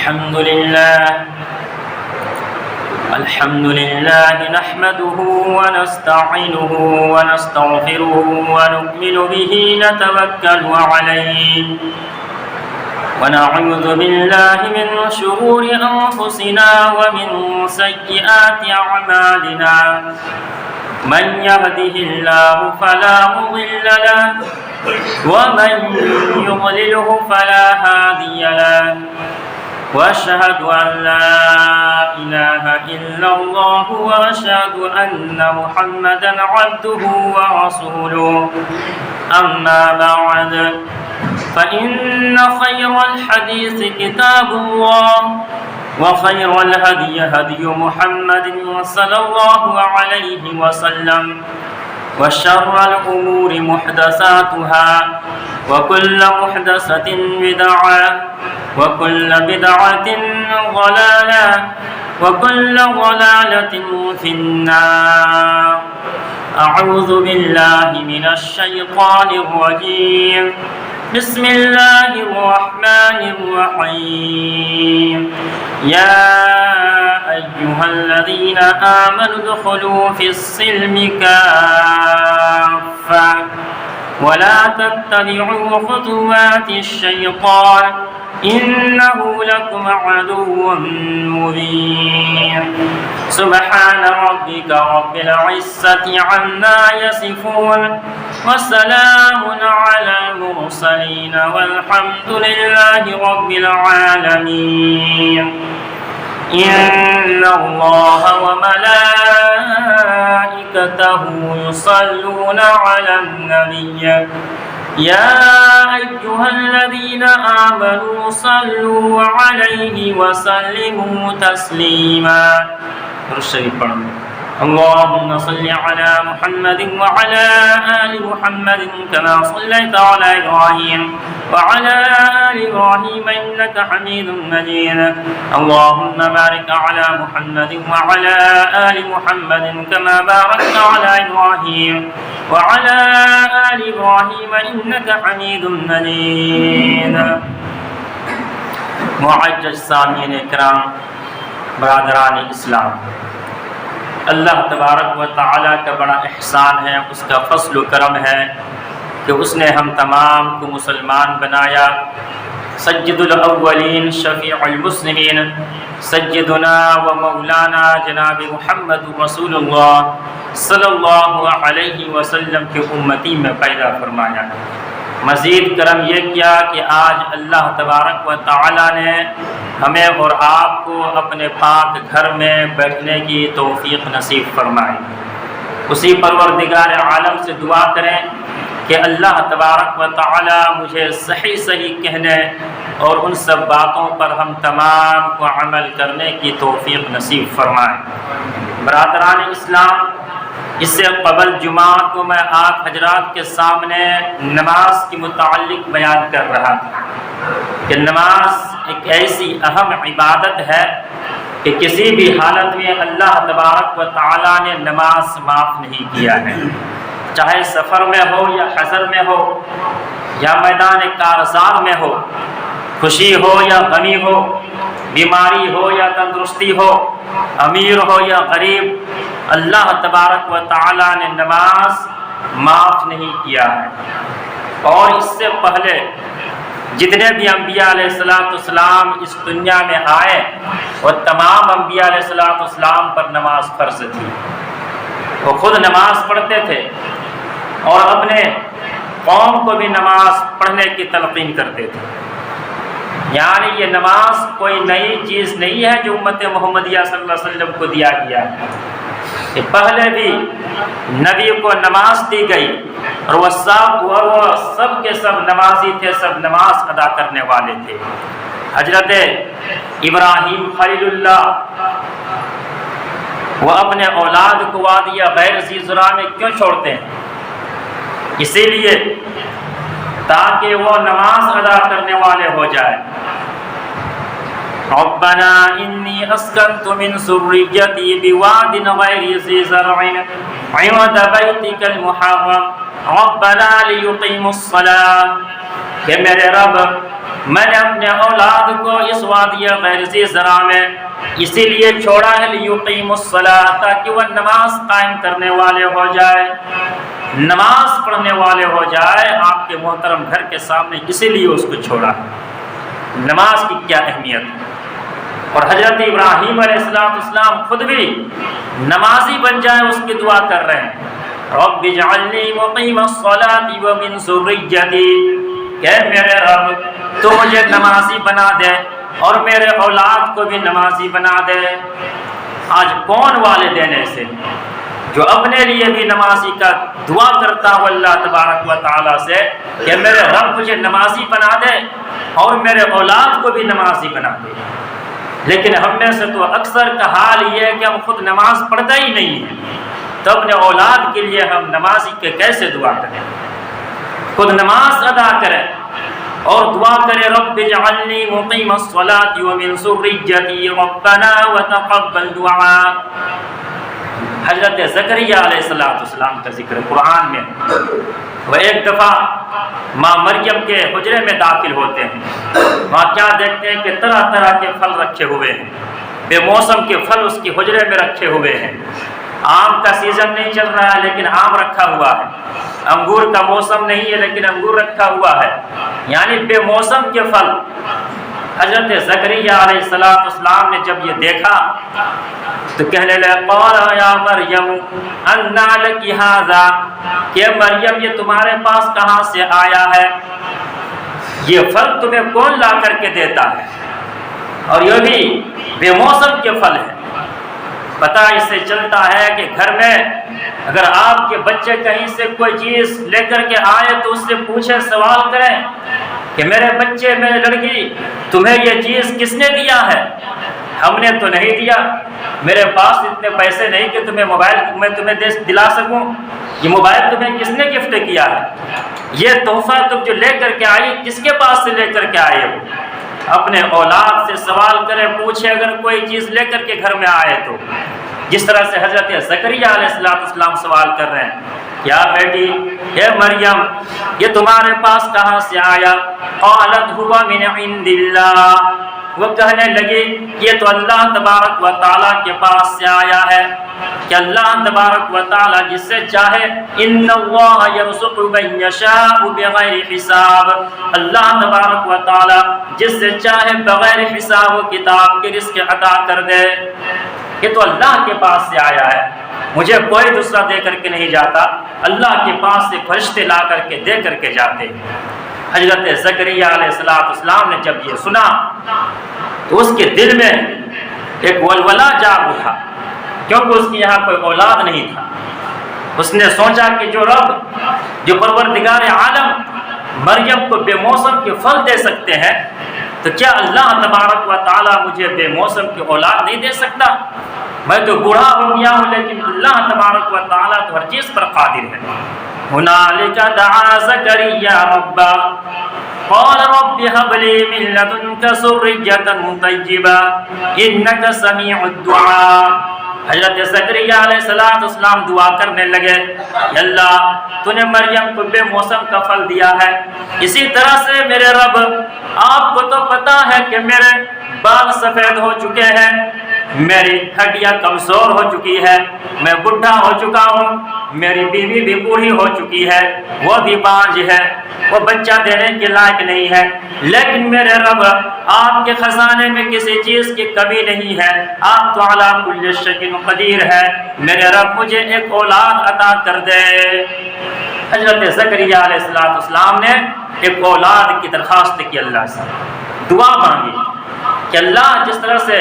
الحمد لله نحمده ونستعينه ونستغفره ونؤمن به نتوكل عليه ونعوذ بالله من شرور أنفسنا ومن سيئات أعمالنا من يهده الله فلا مضل له ومن يضلله فلا هادي له وأشهد أن لا إله إلا الله وأشهد أن محمدا عبده ورسوله أما بعد فإن خير الحديث كتاب الله وخير الهدي هدي محمد صلى الله عليه وسلم وشر الأمور محدثاتها وكل محدثة بدعة وكل بدعة ضلالة وكل ضلالة في النار. أعوذ بالله من الشيطان الرجيم. بسم الله الرحمن الرحيم. يا أيها الذين آمنوا ادخلوا في السلم كافة ولا تتبعوا خطوات الشيطان إنه لكم عدو مبين. سبحان ربك رب العزة عما يصفون وسلام على المرسلين والحمد لله رب العالمين. إن الله وملائكته يصلون على النبي يا أيها الذين آمنوا صلوا عليه وسلموا تسليما. اللهم صل على محمد وعلى آل محمد كما صليت على إبراهيم وعلى آل إبراهيم إنك حميد مجيد. اللهم بارك على محمد وعلى آل محمد كما باركت على إبراهيم وعلى آل إبراهيم إنك حميد مجيد. معزز سامعین کرام، برادران اسلام، اللہ تبارک و تعالیٰ کا بڑا احسان ہے، اس کا فضل و کرم ہے کہ اس نے ہم تمام کو مسلمان بنایا. سید الاولین شفیع المسلمین سیدنا و مولانا جناب محمد رسول اللہ صلی اللہ علیہ وسلم کی امتی میں پیدا فرمایا. مزید کرم یہ کیا کہ آج اللہ تبارک و تعالیٰ نے ہمیں اور آپ کو اپنے پاک گھر میں بیٹھنے کی توفیق نصیب فرمائی. اسی پروردگار عالم سے دعا کریں کہ اللہ تبارک و تعالیٰ مجھے صحیح صحیح کہنے اور ان سب باتوں پر ہم تمام کو عمل کرنے کی توفیق نصیب فرمائے. برادران اسلام، اس سے قبل جمعہ کو میں آپ حضرات کے سامنے نماز کے متعلق بیان کر رہا تھا کہ نماز ایک ایسی اہم عبادت ہے کہ کسی بھی حالت میں اللہ تبارک و تعالیٰ نے نماز معاف نہیں کیا ہے. چاہے سفر میں ہو یا حضر میں ہو یا میدان کارزار میں ہو، خوشی ہو یا غمی ہو، بیماری ہو یا تندرستی ہو، امیر ہو یا غریب، اللہ تبارک و تعالیٰ نے نماز معاف نہیں کیا ہے. اور اس سے پہلے جتنے بھی انبیاء علیہ السلام اس دنیا میں آئے وہ تمام انبیاء علیہ السلام پر نماز فرض تھی. وہ خود نماز پڑھتے تھے اور اپنے قوم کو بھی نماز پڑھنے کی تلقین کرتے تھے. یعنی یہ نماز کوئی نئی چیز نہیں ہے جو امت محمدیہ صلی اللہ علیہ وسلم کو دیا گیا ہے. کہ پہلے بھی نبی کو نماز دی گئی اور وہ سب کے سب نمازی تھے، سب نماز ادا کرنے والے تھے. حضرت ابراہیم خلیل اللہ وہ اپنے اولاد کو وادی غیر ذی زرع میں کیوں چھوڑتے ہیں؟ اسی لیے تاکہ وہ نماز ادا کرنے والے ہو جائے. ربنا انی اسکنت من ذریتی بواد غیر ذی زرع عند بیتک المحرم ربنا لیقیموا الصلاة. کہ میرے رب میں نے اپنے اولاد کو اس وادی غیر ذی زرع میں اسی لیے چھوڑا ہے لیقیم الصلاۃ، تاکہ وہ نماز قائم کرنے والے ہو جائے، نماز پڑھنے والے ہو جائے۔ آپ کے محترم گھر کے سامنے اسی لیے اس کو چھوڑا ہے۔ نماز کی کیا اہمیت ہے! اور حضرت ابراہیم علیہ السلام خود بھی نمازی بن جائے اس کی دعا کر رہے ہیں، رب اجعلنی مقیم الصلاۃ ومن ذریتی، کہ میرے رب تو مجھے نمازی بنا دے اور میرے اولاد کو بھی نمازی بنا دے۔ آج کون والدین ایسے جو اپنے لیے بھی نمازی کا دعا کرتا ہو اللہ تبارک و تعالیٰ سے کہ میرے رب مجھے نمازی بنا دے اور میرے اولاد کو بھی نمازی بنا دے؟ لیکن ہم میں سے تو اکثر کا حال یہ ہے کہ ہم خود نماز پڑھتا ہی نہیں ہے، تو اپنے اولاد کے لیے ہم نمازی کے کیسے دعا کریں؟ خود نماز ادا کریں اور دعا کریں، رب اجعلنی مقیم الصلاۃ ومن ذریتی ربنا وتقبل دعاء۔ حضرت زکریا علیہ السلام کا ذکر قرآن میں، وہ ایک دفعہ ماں مریم کے حجرے میں داخل ہوتے ہیں، وہاں کیا دیکھتے ہیں کہ طرح طرح کے پھل رکھے ہوئے ہیں، بے موسم کے پھل اس کی حجرے میں رکھے ہوئے ہیں۔ آم کا سیزن نہیں چل رہا ہے لیکن آم رکھا ہوا ہے، انگور کا موسم نہیں ہے لیکن انگور رکھا ہوا ہے، یعنی بے موسم کے پھل۔ حضرت زکریا علیہ السلام نے جب یہ دیکھا تو کہنے لگے، قال یا مریم انا لکی ھذا، کہ مریم یہ تمہارے پاس کہاں سے آیا ہے؟ یہ پھل تمہیں کون لا کر کے دیتا ہے؟ اور یہ بھی بے موسم کے پھل ہیں۔ پتہ اس سے چلتا ہے کہ گھر میں اگر آپ کے بچے کہیں سے کوئی چیز لے کر کے آئے تو اس سے پوچھیں، سوال کریں کہ میرے بچے، میرے لڑکی، تمہیں یہ چیز کس نے دیا ہے؟ ہم نے تو نہیں دیا، میرے پاس اتنے پیسے نہیں کہ تمہیں موبائل میں تمہیں دلا سکوں، یہ موبائل تمہیں کس نے گفٹ کیا ہے؟ یہ تحفہ تم جو لے کر کے آئی کس کے پاس سے لے کر کے آئے ہو؟ اپنے اولاد سے سوال کریں، پوچھیں اگر کوئی چیز لے کر کے گھر میں آئے تو۔ جس طرح سے حضرت زکریا علیہ السلام سوال کر رہے ہیں، کیا بیٹی، اے مریم یہ تمہارے پاس کہاں سے آیا؟ قالت هو من عند اللہ، وہ کہنے لگی یہ تو اللہ تبارک و تعالیٰ کے پاس سے آیا ہے، کہ اللہ تبارک و تعالیٰ جس سے چاہے، ان اللہ یرزق من یشاء بغیر حساب، اللہ تبارک و تعالیٰ جس سے چاہے بغیر حساب و کتاب کے رزق عطا کر دے۔ یہ تو اللہ کے پاس سے آیا ہے، مجھے کوئی دوسرا دے کر کے نہیں جاتا، اللہ کے پاس سے فرشتے لا کر کے دے کر کے جاتے۔ حضرت زکریا علیہ السلام نے جب یہ سنا تو اس کے دل میں ایک ولولہ جاگ اٹھا، کیونکہ اس کی یہاں کوئی اولاد نہیں تھا۔ اس نے سوچا کہ جو رب، جو پروردگار عالم مریم کو بے موسم کے پھل دے سکتے ہیں، تو کیا اللہ تبارک و تعالیٰ مجھے بے موسم کی اولاد نہیں دے سکتا؟ میں تو بوڑھا ہو گیا ہوں لیکن اللہ تبارک و تعالیٰ تو ہر چیز پر قادر ہے۔ ہنالک دعا زکریا ربا قال رب هب لي من لدنك ذرية طيبة انك سميع الدعاء۔ حضرت زکریا علیہ السلام دعا کرنے لگے، اللہ تو نے مریم کو بے موسم کا پھل دیا ہے، اسی طرح سے میرے رب آپ کو تو پتا ہے کہ میرے بال سفید ہو چکے ہیں، میری ہڈیاں کمزور ہو چکی ہے، میں بڈھا ہو چکا ہوں، میری بیوی بھی بوڑھی ہو چکی ہے، وہ بھی بانجھ ہے، وہ بچہ دینے کے لائق نہیں ہے، لیکن میرے رب آپ کے خزانے میں کسی چیز کی کمی نہیں ہے، آپ تو علی کل شیء قدیر ہے، میرے رب مجھے ایک اولاد عطا کر دے۔ حضرت زکریا علیہ السلام نے ایک اولاد کی درخواست کی، اللہ سے دعا مانگی کہ اللہ جس طرح سے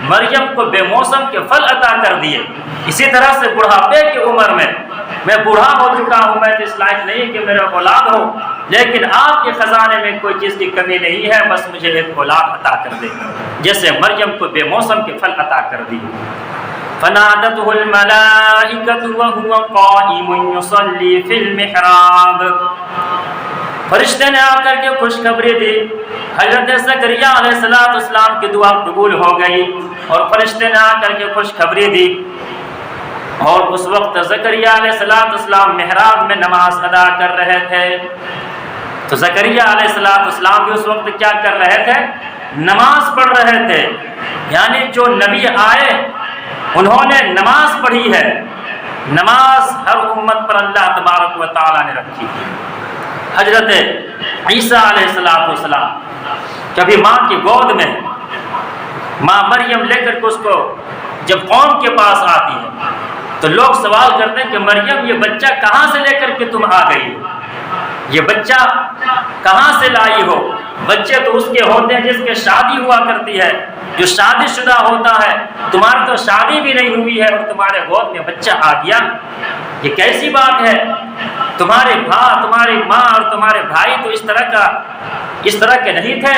مریم کو بے موسم کے پھل عطا کر دیے، اسی طرح سے بڑھاپے کی عمر میں بوڑھا ہو چکا ہوں، میں تو اس لائق نہیں کہ میرا اولاد ہو، لیکن آپ کے خزانے میں کوئی چیز کی کمی نہیں ہے، بس مجھے ایک اولاد عطا کر دے، جیسے مریم کو بے موسم کے پھل عطا کر دی۔ فنادته الملائکۃ وهو قائم یصلی فی المحراب، فرشتے نے آ کر کے خوشخبری دی، حضرت زکریا علیہ السلام کی دعا قبول ہو گئی، اور فرشتے نے آ کر کے خوشخبری دی، اور اس وقت زکریا علیہ السلام محراب میں نماز ادا کر رہے تھے۔ تو زکریا علیہ السلام بھی اس وقت کیا کر رہے تھے؟ نماز پڑھ رہے تھے. یعنی جو نبی آئے انہوں نے نماز پڑھی ہے. نماز ہر امت پر اللہ تبارک و تعالیٰ نے رکھی. حضرت عیسیٰ علیہ السلام کبھی ماں کی گود میں ماں مریم لے کر کے اس کو جب قوم کے پاس آتی ہے تو لوگ سوال کرتے ہیں کہ مریم یہ بچہ کہاں سے لے کر کے تم آ گئی ہو؟ یہ بچہ کہاں سے لائی ہو؟ بچے تو اس کے ہوتے ہیں جس کے شادی ہوا کرتی ہے، جو شادی شدہ ہوتا ہے. تمہاری تو شادی بھی نہیں ہوئی ہے اور تمہارے گود میں بچہ آ گیا، یہ کیسی بات ہے؟ تمہارے تمہاری ماں اور تمہارے بھائی تو اس طرح کے نہیں تھے.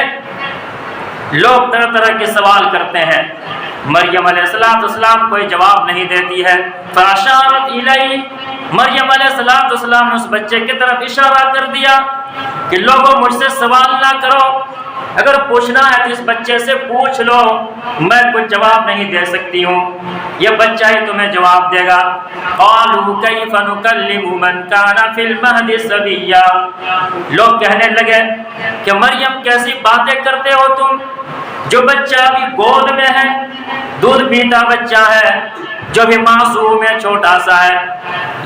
لوگ طرح طرح کے سوال کرتے ہیں. مریم علیہ السلام کوئی جواب نہیں دیتی ہے. فاشارت الیہ، مریم علیہ السلام نے اس بچے کی طرف اشارہ کر دیا کہ لوگوں مجھ سے سوال نہ کرو، اگر پوچھنا ہے تو اس بچے سے پوچھ لو، میں کچھ جواب نہیں دے سکتی ہوں، یہ بچہ ہی تمہیں جواب دے گا. قالوا کیف نکلم من کان فی المہد صبیا، لوگ کہنے لگے کہ مریم کیسی باتیں کرتے ہو تم، جو بچہ ابھی گود میں ہے، دودھ پیتا بچہ ہے، جو بھی معصوم ہے، چھوٹا سا ہے،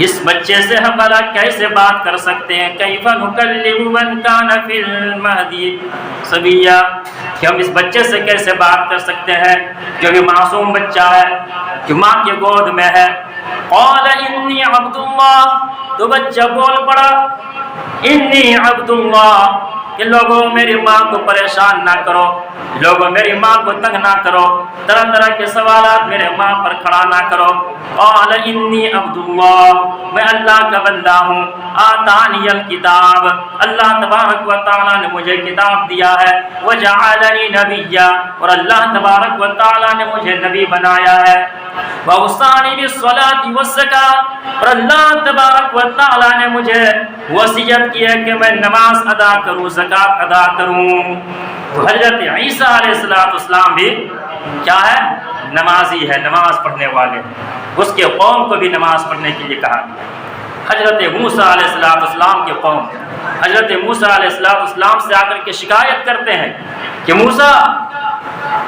اس بچے سے ہم بھلا کیسے بات کر سکتے ہیں؟ کیف نکلم من کان فی المہد صبیا، کہ ہم اس بچے سے کیسے بات کر سکتے ہیں جو بھی معصوم بچہ ہے، جو ماں کے گود میں ہے. قال انی عبد اللہ، تو بچہ بول پڑا انی عبد اللہ، کہ لوگوں میری ماں کو پریشان نہ کرو، لوگوں میری ماں کو تنگ نہ کرو، طرح طرح کے سوالات میرے ماں پر کھڑا نہ کرو. قال انی عبد اللہ، میں اللہ کا بندہ ہوں. آتانی الکتاب، اللہ تبارک و تعالیٰ نے مجھے کتاب دیا ہے. وجعلنی نبیا، اور اللہ تبارک و تعالیٰ نے مجھے نبی بنایا ہے. وأوصانی بالصلاۃ والزکاۃ، اور اللہ تبارک و تعالیٰ نے مجھے وصیت کی ہے کہ میں نماز ادا کروں، زکات ادا کروں. تو حضرت عیسیٰ علیہ السلام بھی کیا ہے؟ نمازی ہے، نماز پڑھنے والے. اس کے قوم کو بھی نماز پڑھنے کے لیے کہا. حضرت موسیٰ علیہ السلام کے قوم حضرت موسیٰ علیہ السلام سے آ کر کے شکایت کرتے ہیں کہ موسیٰ،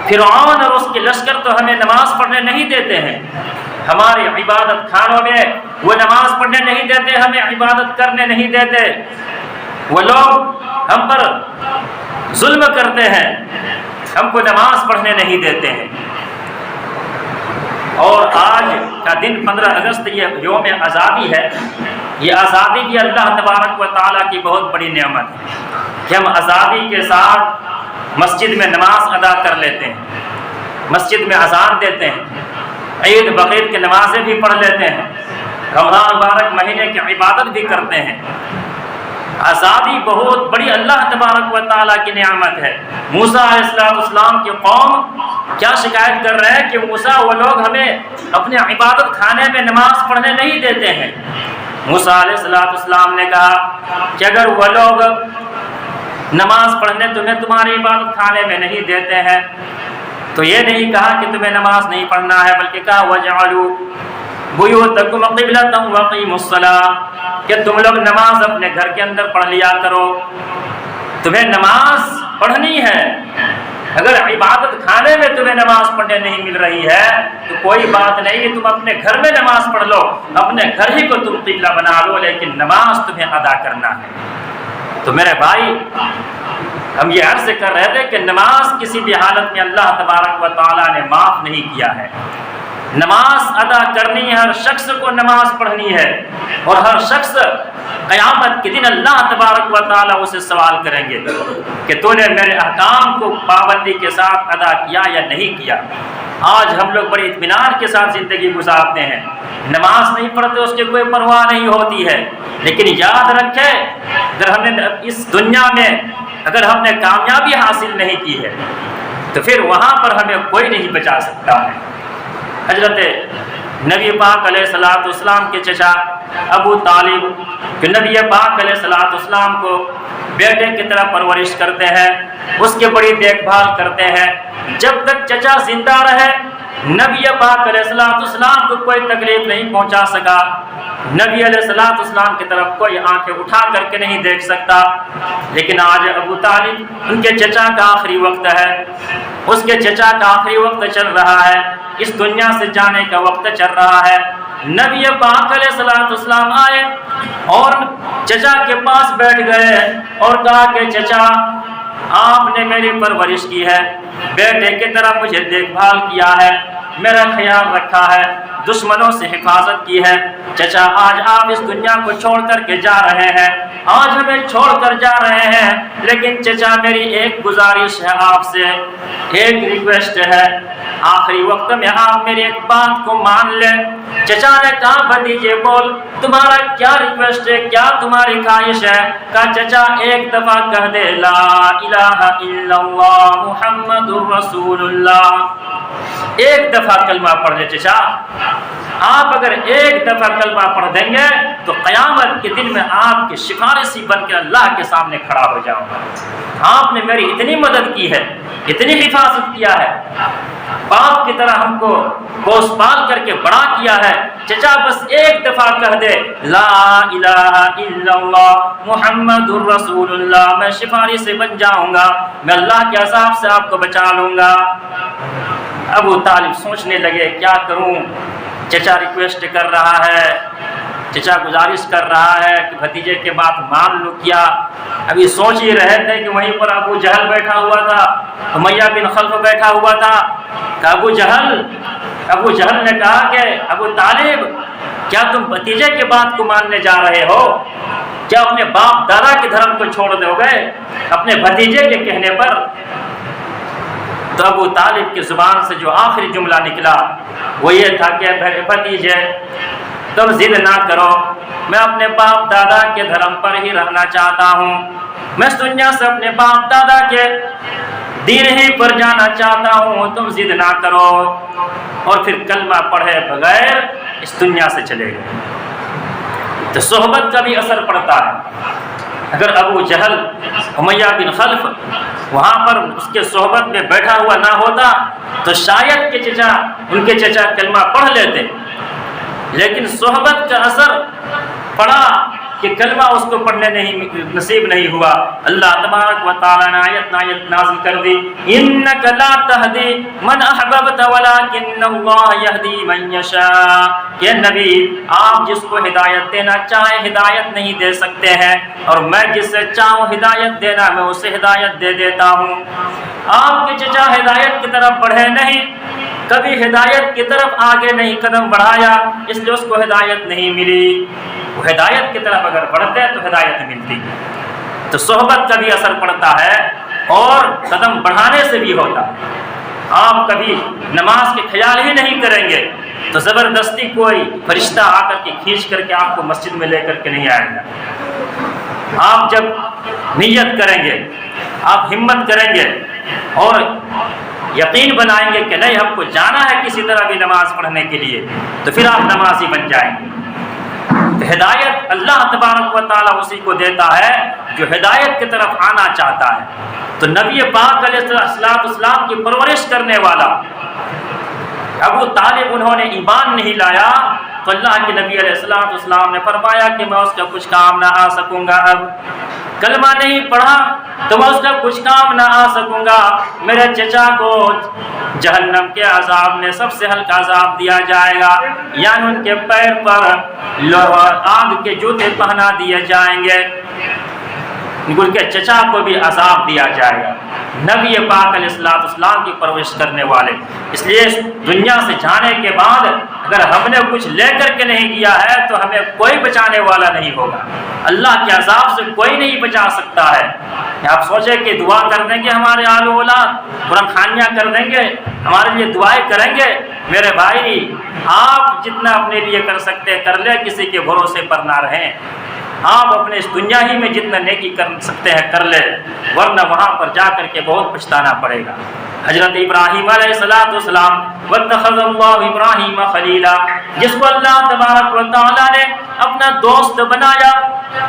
فرعون اور اس کے لشکر تو ہمیں نماز پڑھنے نہیں دیتے ہیں، ہماری عبادت خانوں میں وہ نماز پڑھنے نہیں دیتے، ہمیں عبادت کرنے نہیں دیتے، وہ لوگ ہم پر ظلم کرتے ہیں، ہم کو نماز پڑھنے نہیں دیتے ہیں. اور آج کا دن 15 اگست یہ یوم آزادی ہے. یہ آزادی بھی اللہ تبارک و تعالیٰ کی بہت بڑی نعمت ہے کہ ہم آزادی کے ساتھ مسجد میں نماز ادا کر لیتے ہیں، مسجد میں اذان دیتے ہیں، عید بقرعید کی نمازیں بھی پڑھ لیتے ہیں، رمضان مبارک مہینے کی عبادت بھی کرتے ہیں. آزادی بہت بڑی اللہ تبارک و تعالیٰ کی نعمت ہے. موسیٰ علیہ السلام کی قوم کیا شکایت کر رہے ہیں کہ موسیٰ، وہ لوگ ہمیں اپنے عبادت خانے میں نماز پڑھنے نہیں دیتے ہیں. موسیٰ علیہ السلام نے کہا کہ اگر وہ لوگ نماز پڑھنے تمہاری عبادت خانے میں نہیں دیتے ہیں تو یہ نہیں کہا کہ تمہیں نماز نہیں پڑھنا ہے، بلکہ کہا وَجْعَلُوا بُيُوتَكُمْ قِبْلَةً وَأَقِيمُوا الصَّلَاةَ، کہ تم لوگ نماز اپنے گھر کے اندر پڑھ لیا کرو. تمہیں نماز پڑھنی ہے، اگر عبادت خانے میں تمہیں نماز پڑھنے نہیں مل رہی ہے تو کوئی بات نہیں، تم اپنے گھر میں نماز پڑھ لو، اپنے گھر ہی کو تم قبلہ بنا لو، لیکن نماز تمہیں ادا کرنا ہے. تو میرے بھائی، ہم یہ عرض کر رہے تھے کہ نماز کسی بھی حالت میں اللہ تبارک و تعالیٰ نے معاف نہیں کیا ہے. نماز ادا کرنی ہے، ہر شخص کو نماز پڑھنی ہے، اور ہر شخص قیامت کے دن اللہ تبارک و تعالیٰ اسے سوال کریں گے کہ تو نے میرے احکام کو پابندی کے ساتھ ادا کیا یا نہیں کیا. آج ہم لوگ بڑے اطمینان کے ساتھ زندگی گزارتے ہیں، نماز نہیں پڑھتے، اس کی کوئی پرواہ نہیں ہوتی ہے. لیکن یاد رکھے، اگر ہم نے اس دنیا میں اگر ہم نے کامیابی حاصل نہیں کی ہے تو پھر وہاں پر ہمیں کوئی نہیں بچا سکتا ہے. حضرت نبی پاک علیہ السلام کے چچا ابو طالب، کہ نبی پاک علیہ السلام کو بیٹے کی طرح پرورش کرتے ہیں، اس کی بڑی دیکھ بھال کرتے ہیں. جب تک چچا زندہ رہے نبی پاک علیہ السلام کو کوئی تکلیف نہیں پہنچا سکا، نبی علیہ السلام کی طرف کوئی آنکھیں اٹھا کر کے نہیں دیکھ سکتا، لیکن آج ابو طالب ان کے چچا کا آخری وقت ہے، اس کے چچا کا آخری وقت چل رہا ہے، اس دنیا سے جانے کا وقت چل رہا ہے۔ نبی پاک علیہ السلام آئے اور چچا کے پاس بیٹھ گئے اور کہا کہ چچا آپ نے میری پرورش کی ہے، بیٹے کی طرح مجھے دیکھ بھال کیا ہے، میرا خیال رکھا ہے، دشمنوں سے حفاظت کی ہے، چچا آج آپ اس دنیا کو چھوڑ کر کے جا رہے ہیں، آج ہمیں چھوڑ کر جا رہے ہیں، لیکن چچا میری ایک گزارش ہے آپ سے، ایک ریکویسٹ ہے، آخری وقت میں آپ میری ایک بات کو مان لیں۔ چچا نے کہا بھتیجے بول تمہارا کیا ریکویسٹ ہے، کیا تمہاری خواہش ہے؟ کہا چچا ایک دفعہ کہہ دے لا الہ الا اللہ محمد رسول اللہ، ایک دفعہ کلمہ پڑھ لے چچا، آپ اگر ایک دفعہ کلمہ پڑھ دیں گے تو قیامت کے دن میں آپ کے سفارشی بن کے اللہ کے سامنے کھڑا ہو جاؤں گا، آپ نے میری اتنی مدد کی ہے، اتنی حفاظت کیا ہے، باپ کی طرح ہم کو پوس پال کر کے بڑا کیا ہے، چچا بس ایک دفعہ کہہ دے لا الہ الا اللہ محمد الرسول اللہ، میں سفارش سے بن جاؤں گا، میں اللہ کے عذاب سے آپ کو بچا لوں گا۔ ابو طالب سوچنے لگے کیا کروں، چچا ریکویسٹ کر رہا ہے، چچا گزارش کر رہا ہے کہ بھتیجے کے بات مان لو کیا۔ ابھی سوچ ہی رہے تھے کہ وہیں پر ابو جہل بیٹھا ہوا تھا، امیہ بن خلف بیٹھا ہوا تھا، کہ ابو جہل نے کہا کہ ابو طالب کیا تم بھتیجے کے بات کو ماننے جا رہے ہو؟ کیا اپنے باپ دادا کے دھرم کو چھوڑ دو گے اپنے بھتیجے کے کہنے پر؟ تو ابو طالب کی زبان سے جو آخری جملہ نکلا وہ یہ تھا کہ بھتیجے تم ضد نہ کرو، میں اپنے باپ دادا کے دھرم پر ہی رہنا چاہتا ہوں، میں اس دنیا سے اپنے باپ دادا کے دین ہی پر جانا چاہتا ہوں، تم ضد نہ کرو، اور پھر کلمہ پڑھے بغیر اس دنیا سے چلے گئے۔ تو صحبت کا بھی اثر پڑتا ہے، اگر ابو جہل امیہ بن خلف وہاں پر اس کے صحبت میں بیٹھا ہوا نہ ہوتا تو شاید کہ ان کے چچا کلمہ پڑھ لیتے، لیکن صحبت کا اثر پڑا کہ کلمہ اس کو پڑھنے نصیب نہیں ہوا۔ اللہ تبارک و تعالیٰ نے آیت نازل کر دی انک لا تہدی من احببت ولکن اللہ یہدی من یشاء، کہ نبی آپ جس کو ہدایت دینا چاہیں ہدایت نہیں دے سکتے ہیں، اور میں جس سے چاہوں ہدایت دینا میں اسے ہدایت دے دیتا ہوں۔ آپ کے چچا ہدایت کی طرف بڑھے نہیں، کبھی ہدایت کی طرف آگے نہیں قدم بڑھایا، اس لیے اس کو ہدایت نہیں ملی۔ وہ ہدایت کی طرف اگر بڑھتے تو ہدایت ملتی۔ تو صحبت کا بھی اثر پڑتا ہے اور قدم بڑھانے سے بھی ہوتا ہے۔ آپ کبھی نماز کے خیال ہی نہیں کریں گے تو زبردستی کوئی فرشتہ آ کر کے کھینچ کر کے آپ کو مسجد میں لے کر کے نہیں آئے گا۔ آپ جب نیت کریں گے، آپ ہمت کریں گے اور یقین بنائیں گے کہ نہیں ہم کو جانا ہے کسی طرح بھی نماز پڑھنے کے لیے، تو پھر آپ نمازی بن جائیں گے۔ تو ہدایت اللہ تبارک و تعالیٰ اسی کو دیتا ہے جو ہدایت کی طرف آنا چاہتا ہے۔ تو نبی پاک علیہ السلام کی پرورش کرنے والا ابو طالب انہوں نے ایمان نہیں لایا تو اللہ کے نبی علیہ السلام نے فرمایا کہ میں اس کا کچھ کام نہ آ سکوں گا، اب کلمہ نہیں پڑھا تو میں اس کا کچھ کام نہ آ سکوں گا، میرے چچا کو جہنم کے عذاب میں سب سے ہلکا عذاب دیا جائے گا، یعنی ان کے پیر پر آگ کے جوتے پہنا دیے جائیں گے، ان کے چچا کو بھی عذاب دیا جائے گا۔ نبی پاک علیہ السلام کی پرورش کرنے والے، اس لیے دنیا سے جانے کے بعد اگر ہم نے کچھ لے کر کے نہیں کیا ہے تو ہمیں کوئی بچانے والا نہیں ہوگا، اللہ کے عذاب سے کوئی نہیں بچا سکتا ہے۔ آپ سوچیں کہ دعا کر دیں گے ہمارے آل و اولاد، قرآن خوانیاں کر دیں گے، ہمارے لیے دعائیں کریں گے، میرے بھائی آپ جتنا اپنے لیے کر سکتے کر لیں، کسی کے بھروسے پر نہ رہیں۔ آپ اپنے اس دنیا ہی میں جتنا نیکی کر سکتے ہیں کر لیں، ورنہ وہاں پر جا کر کے بہت پچھتانا پڑے گا۔ حضرت ابراہیم علیہ السلام واتخذ اللہ ابراہیم خلیلا، جس کو اللہ تبارک و تعالیٰ نے اپنا دوست بنایا،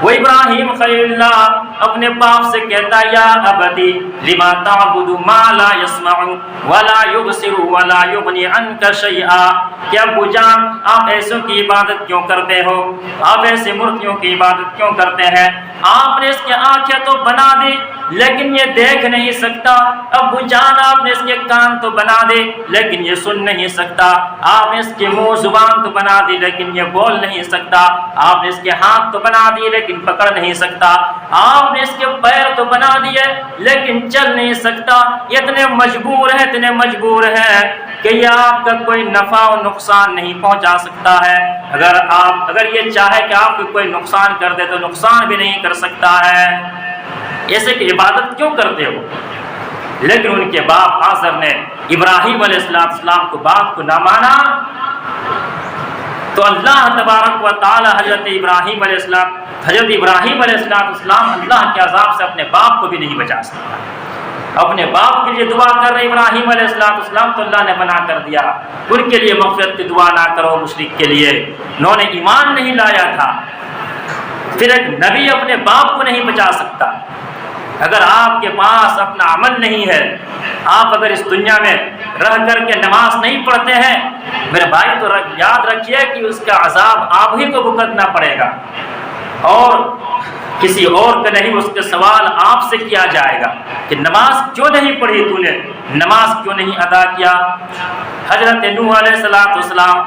وہ ابراہیم خلیل اللہ اپنے باپ سے کہتا یا ابتی لما تعبد ما لا يسمع ولا يبصر ولا يغني عنك شيئا، کہ ابو جان آپ ایسوں کی عبادت کیوں کرتے ہو، آپ ایسے مورتیوں کی عبادت کیوں کرتے ہیں؟ آپ نے اس کی آنکھیں تو بنا دی لیکن یہ دیکھ نہیں سکتا، ابو جان آپ نے اس کے کان تو بنا دی لیکن یہ سن نہیں سکتا، آپ نے اس کے منہ زبان تو بنا دی لیکن یہ بول نہیں سکتا، آپ نے اس کے ہاتھ تو بنا دیے لیکن پکڑ نہیں سکتا، آپ نے اس کے پیر تو بنا دیے لیکن چل نہیں سکتا، اتنے مجبور ہیں کہ یہ آپ کا کوئی نفع و نقصان نہیں پہنچا سکتا ہے، اگر یہ چاہے کہ آپ کو کوئی نقصان کر دے تو نقصان بھی نہیں کر سکتا ہے، ایسے کہ عبادت کیوں کرتے ہو؟ لیکن ان کے باپ آزر نے ابراہیم علیہ السلام کو بات کو نہ مانا، تو اللہ تبارک و تعالی حضرت ابراہیم علیہ السلام اللہ کے عذاب سے اپنے باپ کو بھی نہیں بچا سکتا، اپنے باپ کے لیے دعا کر رہے ابراہیم علیہ السلام تو اللہ نے منع کر دیا، ان کے لیے مغفرت کی دعا نہ کرو مشرک کے لیے، انہوں نے ایمان نہیں لایا تھا، پھر ایک نبی اپنے باپ کو نہیں بچا سکتا۔ اگر آپ کے پاس اپنا عمل نہیں ہے، آپ اگر اس دنیا میں رہ کر کے نماز نہیں پڑھتے ہیں، میرے بھائی تو یاد رکھیے کہ اس کا عذاب آپ ہی کو بھگتنا پڑے گا اور کسی اور کا نہیں، اس کا سوال آپ سے کیا جائے گا کہ نماز کیوں نہیں پڑھی تو نے، نماز کیوں نہیں ادا کیا؟ حضرت نوح علیہ السلام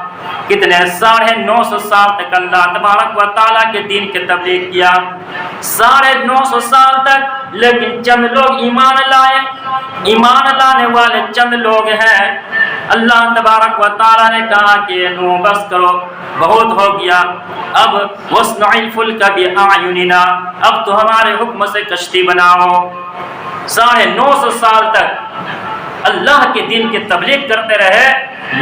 کتنے 950 سال تک اللہ تبارک و تعالیٰ کے دین کی تبلیغ کیا، 950 سال تک، لیکن چند لوگ ایمان لائے، ایمان لانے والے چند لوگ ہیں۔ اللہ تبارک و تعالیٰ نے کہا کہ نوح بس کرو، بہت ہو گیا، اب وَاصْنَعِ الْفُلْكَ بِأَعْيُنِنَا، اب تو ہمارے حکم سے کشتی بناؤ۔ 950 سال تک اللہ کے دین کی تبلیغ کرتے رہے،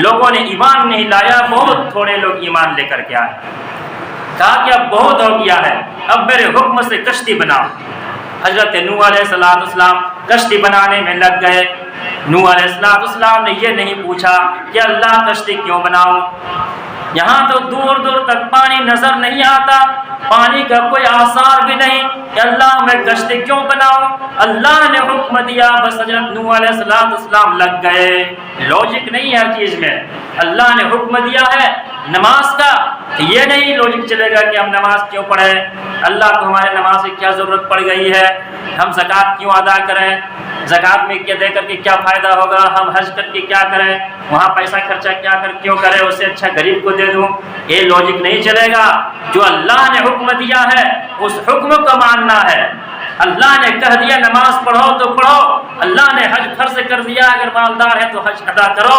لوگوں نے ایمان نہیں لایا، بہت تھوڑے لوگ ایمان لے کر کے آئے، کہا کہ اب بہت ہو گیا ہے، اب میرے حکم سے کشتی بناؤ۔ حضرت نوح علیہ السلام کشتی بنانے میں لگ گئے۔ نوح علیہ السلام نے یہ نہیں پوچھا کہ اللہ کشتی کیوں بناؤ، یہاں تو دور دور تک پانی نظر نہیں آتا، پانی کا کوئی آثار بھی نہیں کہ اللہ میں کشتی کیوں بناؤں، اللہ نے حکم دیا، بس حضرت نوح علیہ السلام لگ گئے۔ لوجک نہیں ہے ہر چیز میں، اللہ نے حکم دیا ہے نماز کا، یہ نہیں لوجک چلے گا کہ ہم نماز کیوں پڑھیں، اللہ کو ہمارے نماز کی کیا ضرورت پڑ گئی ہے، ہم زکوٰۃ کیوں ادا کریں، زکوٰۃ میں کیا دے کر کے کیا فائدہ ہوگا، ہم حج کر کے کیا کریں، وہاں پیسہ خرچہ کیوں کریں، اس سے اچھا غریب کو دے دوں، یہ لوجک نہیں چلے گا۔ جو اللہ نے حکم دیا ہے اس حکم کو ماننا ہے۔ اللہ نے کہہ دیا نماز پڑھو تو پڑھو، اللہ نے حج فرض کر دیا، اگر مالدار ہے تو حج ادا کرو،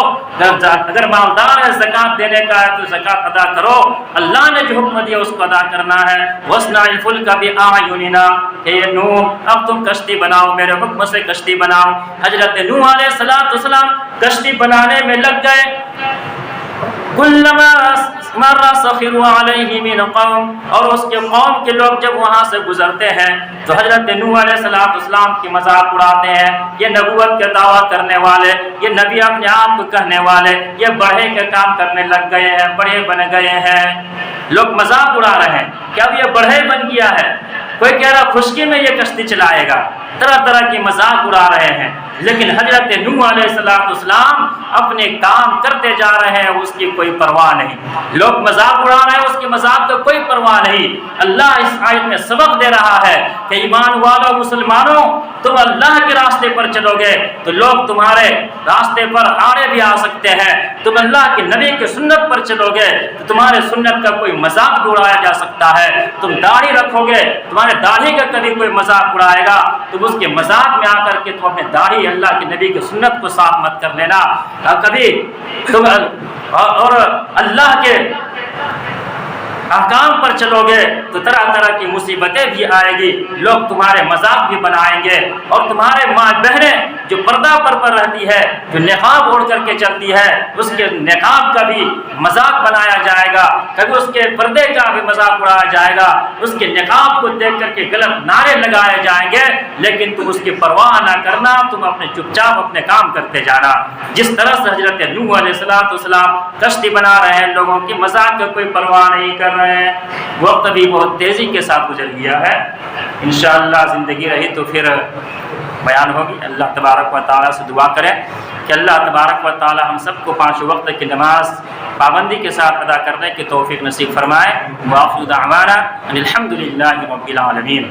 اگر مالدار ہے زکوٰۃ دینے کا ہے تو زکوٰۃ ادا کرو، اللہ نے جو حکم دیا اس کو ادا کرنا ہے۔ وَاصْنَعِ الْفُلْكَ بِأَعْيُنِنَا، کہ نوح اب تم کشتی بناؤ، میرے حکم سے کشتی بناؤ۔ حضرت نوح علیہ السلام کشتی بنانے میں لگ گئے۔ کلما مر سخر علیہ من قوم، اور اس کے قوم کے لوگ جب وہاں سے گزرتے ہیں تو حضرت نوح علیہ السلام کی مذاق اڑاتے ہیں، یہ نبوت کا دعویٰ کرنے والے، یہ نبی اپنے آپ کو کہنے والے، یہ بڑھے کے کام کرنے لگ گئے ہیں، بڑھے بن گئے ہیں، لوگ مذاق اڑا رہے ہیں کہ اب یہ بڑھے بن گیا ہے، کوئی کہہ رہا خشکی میں یہ کشتی چلائے گا، طرح طرح کی مذاق اڑا رہے ہیں، لیکن حضرت نوح علیہ السلام اپنے کام کرتے جا رہے ہیں، اس کی کوئی پرواہ نہیں، لوگ مذاق اڑا رہے ہیں، اس کی مذاق کا کوئی پرواہ نہیں۔ اللہ اس آیت میں سبق دے رہا ہے کہ ایمان والوں مسلمانوں، تم اللہ کے راستے پر چلو گے تو لوگ تمہارے راستے پر آڑے بھی آ سکتے ہیں، تم اللہ کے نبی کی سنت پر چلو گے تو تمہارے سنت کا کوئی مذاق بھی اڑایا جا سکتا ہے، تم داڑھی رکھو گے تمہارے داڑھی کا کبھی کوئی مذاق اڑائے گا، تم اس کے مذاق میں آ کر کے تم اپنے داڑھی اللہ کے نبی کی سنت کو صاف مت کر لینا، کبھی تم اور اللہ کے احکام پر چلو گے تو طرح طرح کی مصیبتیں بھی آئے گی، لوگ تمہارے مذاق بھی بنائیں گے اور تمہارے ماں بہنیں جو پردہ پر رہتی ہے، جو نقاب اوڑھ کر کے چلتی ہے، اس کے نقاب کا بھی مذاق بنایا جائے گا، کبھی اس کے پردے کا بھی مذاق اڑایا جائے گا، اس کے نقاب کو دیکھ کر کے غلط نعرے لگائے جائیں گے، لیکن تم اس کی پرواہ نہ کرنا، تم اپنے چپ چاپ اپنے کام کرتے جانا۔ جس طرح سے حضرت نوح علیہ السلام کشتی بنا رہے ہیں، لوگوں کی مذاق کا کوئی پرواہ نہیں کر رہے ہیں۔ وقت بھی بہت تیزی کے ساتھ گزر گیا ہے، انشاءاللہ زندگی رہی تو پھر بیان ہوگی۔ اللہ تبارک و تعالیٰ سے دعا کریں کہ اللہ تبارک و تعالیٰ ہم سب کو 5 وقت کی نماز پابندی کے ساتھ ادا کرنے کی توفیق نصیب فرمائے۔ وآخر دعوانا ان الحمد للہ رب العالمین۔